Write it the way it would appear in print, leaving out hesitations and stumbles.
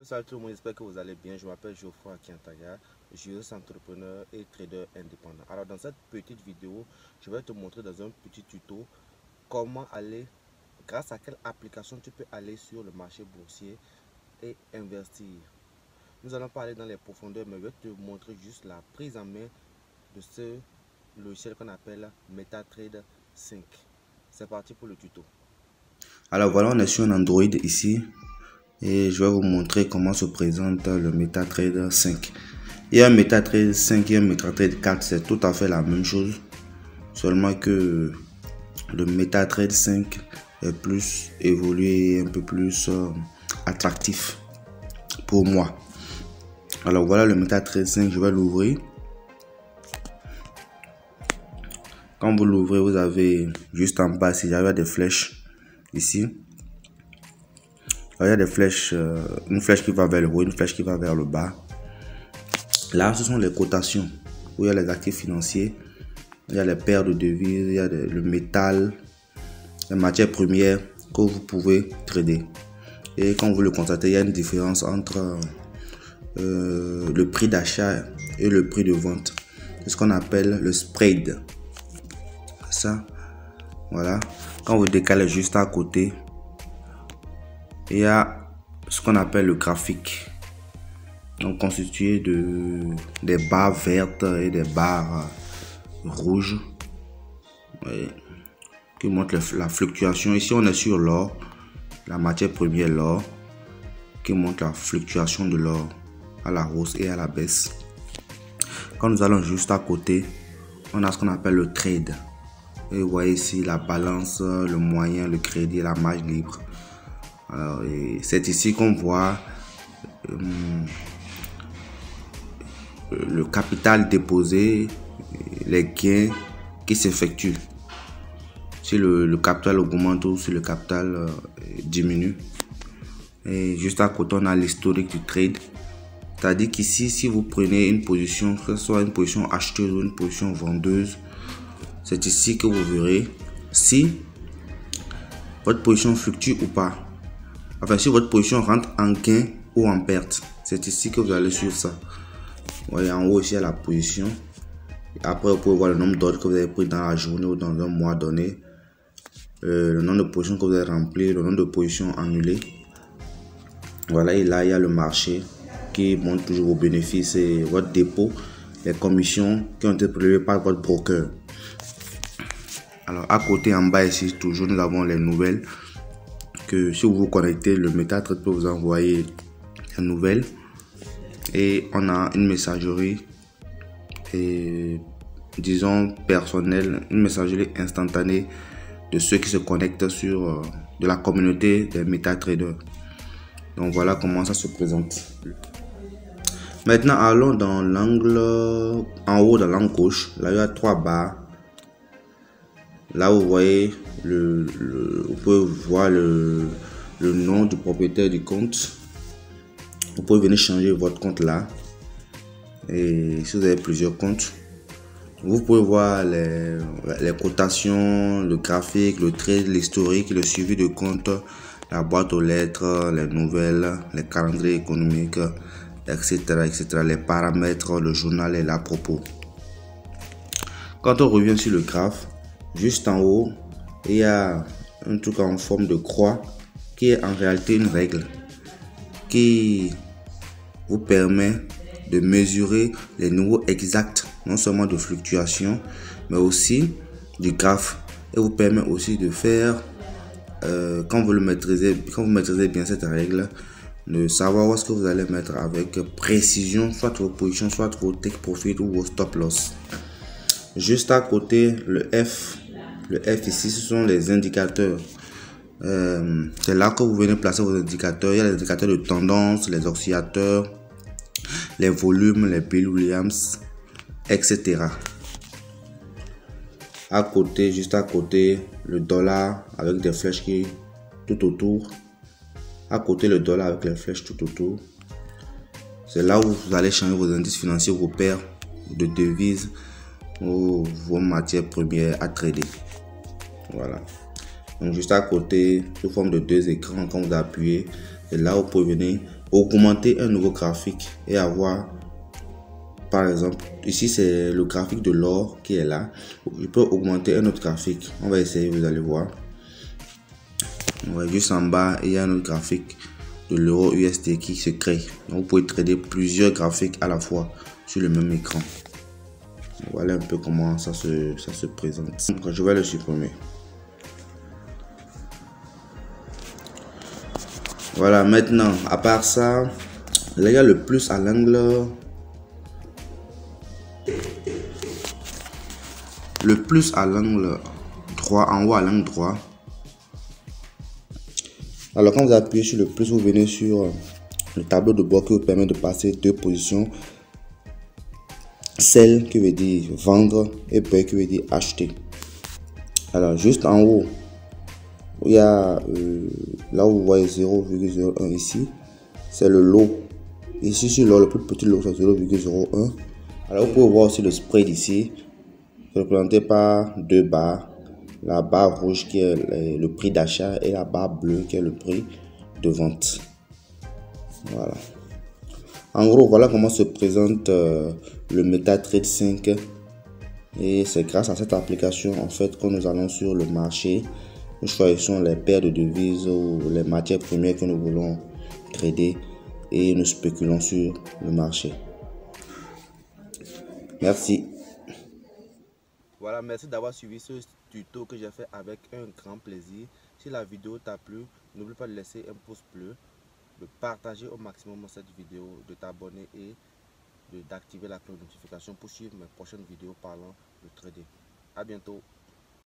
Salut tout le monde, j'espère que vous allez bien. Je m'appelle Geoffroy Akiantaga, je suis entrepreneur et trader indépendant. Alors dans cette petite vidéo, je vais te montrer dans un petit tuto comment aller, grâce à quelle application tu peux aller sur le marché boursier et investir. Nous allons pas aller dans les profondeurs, mais je vais te montrer juste la prise en main de ce logiciel qu'on appelle MetaTrader 5. C'est parti pour le tuto. Alors voilà, on est sur un Android ici et je vais vous montrer comment se présente le MetaTrader 5. Il y a un MetaTrader 5 et un MetaTrader 4, c'est tout à fait la même chose, seulement que le MetaTrader 5 est plus évolué, un peu plus attractif pour moi. Alors voilà le MetaTrader 5, je vais l'ouvrir. Quand vous l'ouvrez, vous avez juste en bas, si j'avais des flèches ici. Alors, il y a des flèches, une flèche qui va vers le haut, une flèche qui va vers le bas. Là, ce sont les cotations, où il y a les actifs financiers, il y a les paires de devises, il y a le métal, les matières premières que vous pouvez trader. Et quand vous le constatez, il y a une différence entre le prix d'achat et le prix de vente. C'est ce qu'on appelle le spread. Ça, voilà. Quand vous décalez juste à côté, il y a ce qu'on appelle le graphique, donc constitué des barres vertes et des barres rouges, qui montrent la fluctuation. Ici on est sur l'or, la matière première l'or, qui montre la fluctuation de l'or à la hausse et à la baisse. Quand nous allons juste à côté, on a ce qu'on appelle le trade. Et vous voyez ici la balance, le moyen, le crédit et la marge libre. C'est ici qu'on voit le capital déposé, les gains qui s'effectuent. Si le capital augmente ou si le capital diminue. Et juste à côté, on a l'historique du trade. C'est-à-dire qu'ici, si vous prenez une position, que ce soit une position acheteuse ou une position vendeuse, c'est ici que vous verrez si votre position fluctue ou pas. Enfin, si votre position rentre en gain ou en perte, c'est ici que vous allez sur ça. Vous voyez en haut ici à la position. Après, vous pouvez voir le nombre d'ordres que vous avez pris dans la journée ou dans un mois donné, le nombre de positions que vous avez rempli, le nombre de positions annulées. Voilà, et là il y a le marché qui montre toujours vos bénéfices et votre dépôt, les commissions qui ont été prélevées par votre broker. Alors à côté en bas ici, toujours nous avons les nouvelles. Que si vous vous connectez, le MetaTrader peut vous envoyer des nouvelles. Et on a une messagerie, et disons personnelle, une messagerie instantanée de ceux qui se connectent sur de la communauté des MetaTraders. Donc voilà comment ça se présente. Maintenant allons dans l'angle en haut, dans l'angle gauche. Là il y a 3 barres. Là vous voyez vous pouvez voir le nom du propriétaire du compte. Vous pouvez venir changer votre compte là. Et si vous avez plusieurs comptes, vous pouvez voir les cotations, le graphique, le trade, l'historique, le suivi de compte, la boîte aux lettres, les nouvelles, les calendriers économiques, etc., etc., les paramètres, le journal et la propos. Quand on revient sur le graphe, juste en haut, il y a un truc en forme de croix qui est en réalité une règle qui vous permet de mesurer les niveaux exacts, non seulement de fluctuation, mais aussi du graphe, et vous permet aussi de faire, quand vous maîtrisez bien cette règle, de savoir où est-ce que vous allez mettre avec précision, soit vos positions, soit vos take profit ou vos stop loss. Juste à côté, le F ici, ce sont les indicateurs. C'est là que vous venez placer vos indicateurs. Il y a les indicateurs de tendance, les oscillateurs, les volumes, les Bill Williams, etc. À côté, juste à côté, le dollar avec des flèches qui tout autour. À côté, le dollar avec les flèches tout autour. C'est là où vous allez changer vos indices financiers, vos paires de devises ou vos matières premières à trader. Voilà. Donc juste à côté, sous forme de 2 écrans, quand vous appuyez, c'est là où vous pouvez venir augmenter un nouveau graphique et avoir, par exemple, ici c'est le graphique de l'or qui est là. Je peux augmenter un autre graphique. On va essayer, vous allez voir. Ouais, juste en bas, il y a un autre graphique de l'euro USD qui se crée. Donc, vous pouvez trader plusieurs graphiques à la fois sur le même écran. Voilà un peu comment ça se présente. Donc, je vais le supprimer. Voilà, maintenant, à part ça, là, il y a le plus à l'angle. Le plus à l'angle droit, en haut à l'angle droit. Alors, quand vous appuyez sur le plus, vous venez sur le tableau de bord qui vous permet de passer deux positions. Sell qui veut dire vendre et buy qui veut dire acheter. Alors, juste en haut, il y a là où vous voyez 0,01 ici, c'est le lot. Ici sur le plus petit lot, c'est 0,01. Alors, vous pouvez voir aussi le spread ici, représenté par deux barres. La barre rouge qui est le prix d'achat et la barre bleue qui est le prix de vente. Voilà. En gros, voilà comment se présente le MetaTrader 5. Et c'est grâce à cette application en fait que nous allons sur le marché. Nous choisissons les paires de devises ou les matières premières que nous voulons trader et nous spéculons sur le marché. Merci. Voilà, merci d'avoir suivi ce tuto que j'ai fait avec un grand plaisir. Si la vidéo t'a plu, n'oublie pas de laisser un pouce bleu, de partager au maximum cette vidéo, de t'abonner et d'activer la cloche de notification pour suivre mes prochaines vidéos parlant de trading. À bientôt.